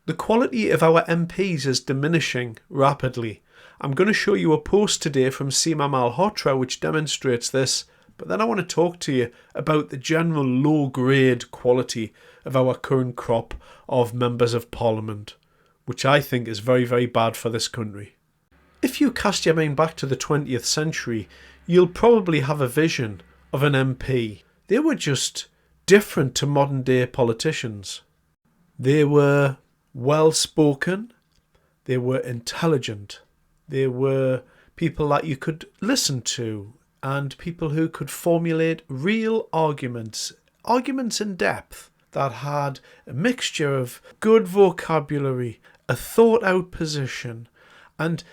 The quality of our MPs is diminishing rapidly. I'm going to show you a post today from Seema Malhotra which demonstrates this, but then I want to talk to you about the general low-grade quality of our current crop of members of parliament, which I think is very, very bad for this country. If you cast your mind back to the 20th century, you'll probably have a vision of an MP. They were just different to modern day politicians. They were well-spoken, they were intelligent, they were people that you could listen to and people who could formulate real arguments in depth that had a mixture of good vocabulary, a thought-out position, and,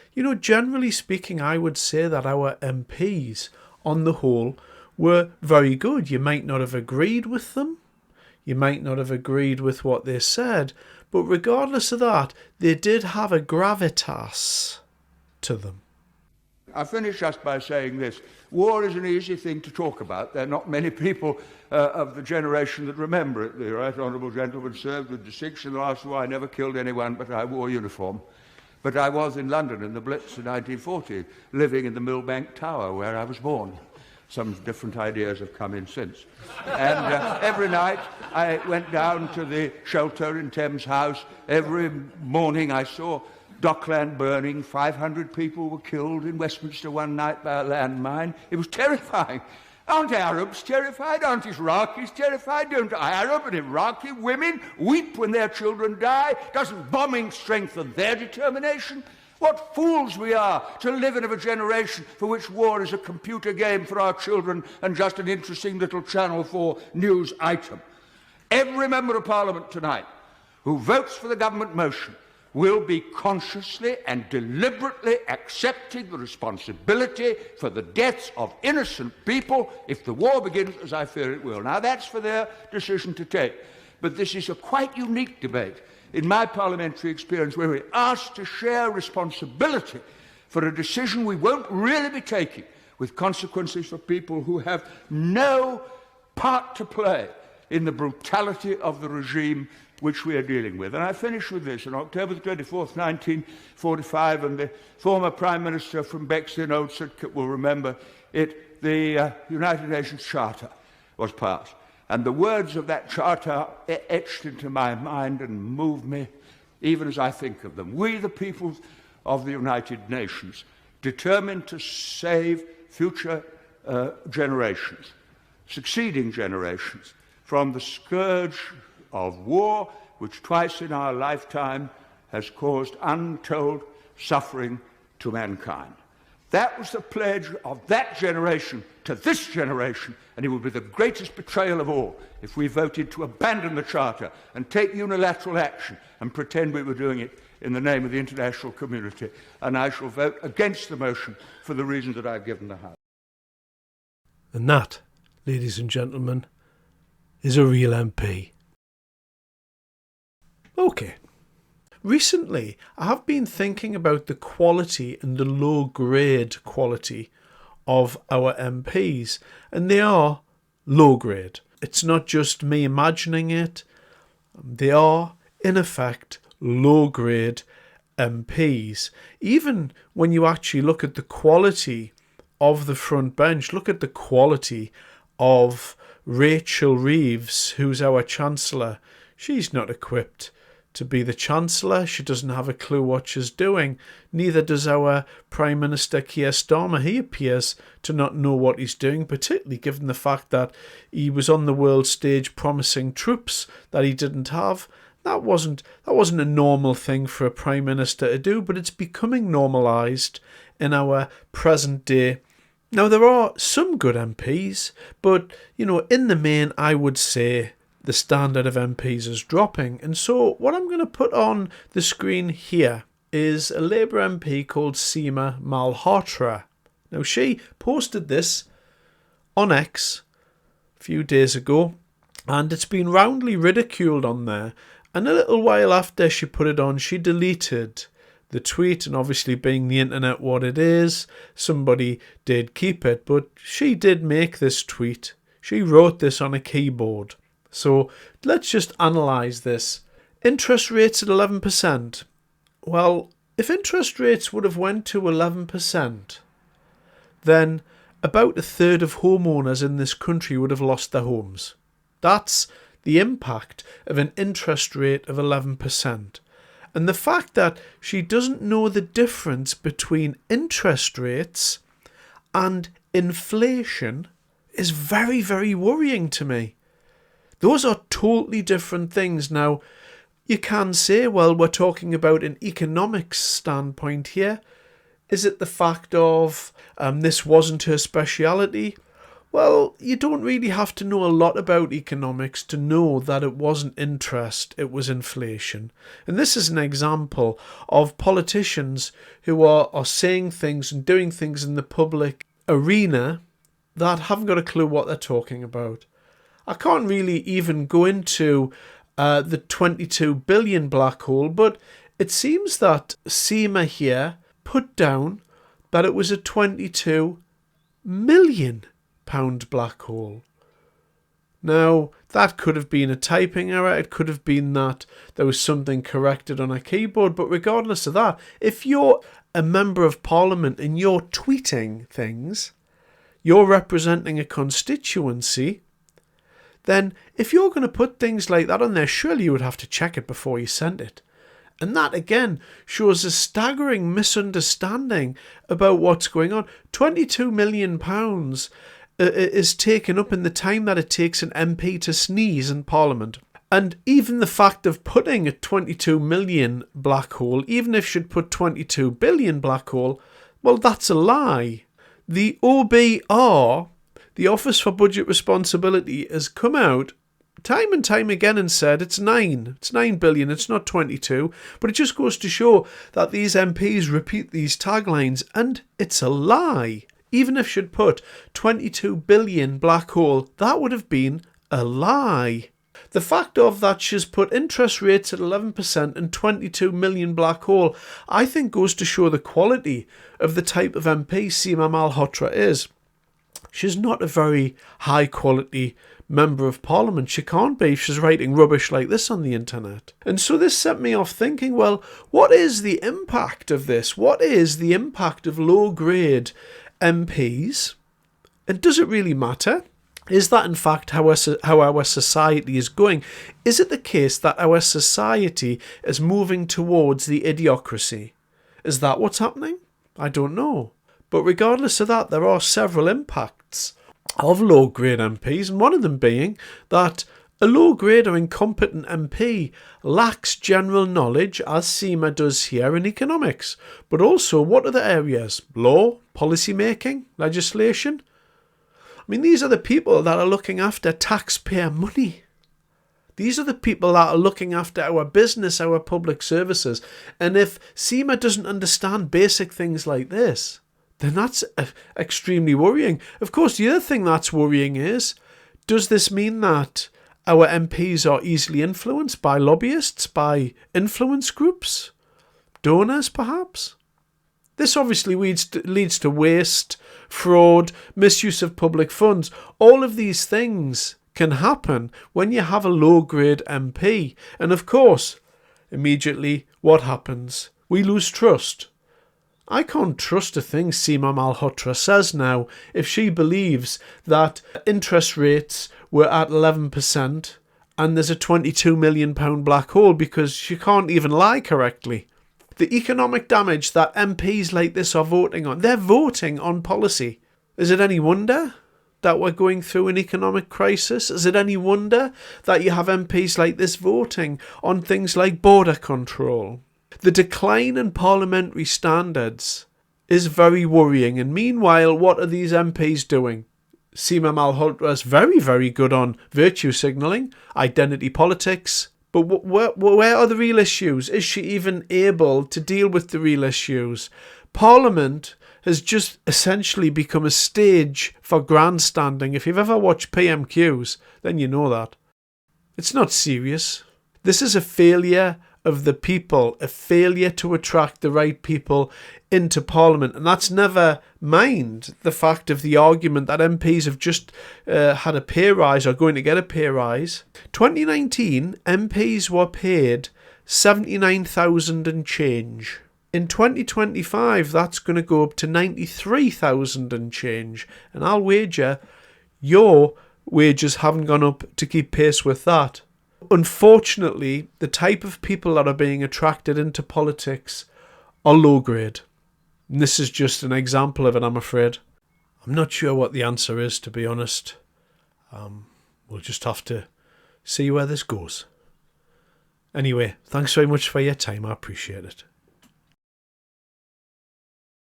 generally speaking, I would say that our MPs, on the whole, were very good. You might not have agreed with them, you might not have agreed with what they said, but regardless of that, they did have a gravitas to them. I finish just by saying this. War is an easy thing to talk about. There are not many people of the generation that remember it. The right honourable gentleman served with distinction in the last war. I never killed anyone, but I wore uniform. But I was in London in the Blitz in 1940, living in the Millbank Tower where I was born. Some different ideas have come in since. And every night I went down to the shelter in Thames House. Every morning I saw Dockland burning. 500 people were killed in Westminster one night by a landmine. It was terrifying. Aren't Arabs terrified? Aren't Iraqis terrified? Don't Arab and Iraqi women weep when their children die? Doesn't bombing strengthen their determination? What fools we are to live in a generation for which war is a computer game for our children and just an interesting little Channel 4 news item. Every member of Parliament tonight who votes for the government motion will be consciously and deliberately accepting the responsibility for the deaths of innocent people if the war begins, as I fear it will. Now, that's for their decision to take. But this is a quite unique debate in my parliamentary experience, where we're asked to share responsibility for a decision we won't really be taking, with consequences for people who have no part to play in the brutality of the regime which we are dealing with. And I finish with this. On October the 24th, 1945, and the former Prime Minister from Bexley Old Sidcup will remember it, the United Nations Charter was passed. And the words of that charter are etched into my mind and move me even as I think of them. We, the peoples of the United Nations, determined to save future generations, succeeding generations, from the scourge of war, which twice in our lifetime has caused untold suffering to mankind. That was the pledge of that generation to this generation, and it would be the greatest betrayal of all if we voted to abandon the Charter and take unilateral action and pretend we were doing it in the name of the international community. And I shall vote against the motion for the reasons that I've given the House. And that, ladies and gentlemen, is a real MP. Okay. Recently, I have been thinking about the quality and the low-grade quality of our MPs, and they are low-grade. It's not just me imagining it. They are, in effect, low-grade MPs. Even when you actually look at the quality of the front bench, look at the quality of Rachel Reeves, who's our Chancellor. She's not equipped to be the Chancellor. She doesn't have a clue what she's doing. Neither does our Prime Minister Keir Starmer. He appears to not know what he's doing, particularly given the fact that he was on the world stage promising troops that he didn't have. That wasn't a normal thing for a Prime Minister to do, but it's becoming normalised in our present day. Now, there are some good MPs, but, in the main, I would say the standard of MPs is dropping. And so what I'm going to put on the screen here is a Labour MP called Seema Malhotra. Now, she posted this on X a few days ago, and it's been roundly ridiculed on there. And a little while after she put it on, she deleted the tweet, and obviously being the internet what it is, somebody did keep it, but she did make this tweet. She wrote this on a keyboard. So let's just analyse this Interest rates at 11%. Well, if interest rates would have went to 11%, then about a third of homeowners in this country would have lost their homes. That's the impact of an interest rate of 11%. And the fact that she doesn't know the difference between interest rates and inflation is very, very worrying to me. Those are totally different things. Now, you can say, well, we're talking about an economics standpoint here. Is it the fact of this wasn't her speciality? Well, you don't really have to know a lot about economics to know that it wasn't interest, it was inflation. And this is an example of politicians who are saying things and doing things in the public arena that haven't got a clue what they're talking about. I can't really even go into the 22 billion black hole, but it seems that Seema here put down that it was a 22 million pound black hole. Now, that could have been a typing error. It could have been that there was something corrected on a keyboard. But regardless of that, if you're a member of parliament and you're tweeting things, you're representing a constituency, then if you're going to put things like that on there, surely you would have to check it before you send it. And that, again, shows a staggering misunderstanding about what's going on. £22 million is taken up in the time that it takes an MP to sneeze in Parliament. And even the fact of putting a 22 million black hole, even if she'd put 22 billion black hole, well, that's a lie. The OBR, the Office for Budget Responsibility, has come out time and time again and said it's 9 billion, it's not 22. But it just goes to show that these MPs repeat these taglines, and it's a lie. Even if she'd put 22 billion black hole, that would have been a lie. The fact of that she's put interest rates at 11% and 22 million black hole, I think goes to show the quality of the type of MP Seema Malhotra is. She's not a very high quality member of parliament. She can't be if she's writing rubbish like this on the internet. And so this set me off thinking, well, what is the impact of this? What is the impact of low grade MPs? And does it really matter? Is that in fact how our society is going? Is it the case that our society is moving towards the idiocracy? Is that what's happening? I don't know. But regardless of that, there are several impacts of low-grade MPs, and one of them being that a low-grade or incompetent MP lacks general knowledge, as Seema does here, in economics. But also, what other areas? Law, policy making, legislation? I mean, these are the people that are looking after taxpayer money. These are the people that are looking after our business, our public services. And if Seema doesn't understand basic things like this, then that's extremely worrying. Of course, the other thing that's worrying is, does this mean that our MPs are easily influenced by lobbyists, by influence groups, donors perhaps? This obviously leads to waste, fraud, misuse of public funds. All of these things can happen when you have a low-grade MP. And of course, immediately, what happens? We lose trust. I can't trust a thing Seema Malhotra says now if she believes that interest rates were at 11% and there's a £22 million black hole, because she can't even lie correctly. The economic damage that MPs like this are voting on, they're voting on policy. Is it any wonder that we're going through an economic crisis? Is it any wonder that you have MPs like this voting on things like border control? The decline in parliamentary standards is very worrying. And meanwhile, what are these MPs doing? Seema Malhotra is very, very good on virtue signalling, identity politics. But where are the real issues? Is she even able to deal with the real issues? Parliament has just essentially become a stage for grandstanding. If you've ever watched PMQs, then you know that. It's not serious. This is a failure of the people, a failure to attract the right people into Parliament. And that's never mind the fact of the argument that MPs have just had a pay rise or going to get a pay rise. 2019, MPs were paid 79,000 and change. In 2025, that's going to go up to 93,000 and change. And I'll wager your wages haven't gone up to keep pace with that. Unfortunately, the type of people that are being attracted into politics are low grade. And this is just an example of it, I'm afraid. I'm not sure what the answer is, to be honest. We'll just have to see where this goes. Anyway, thanks very much for your time. I appreciate it.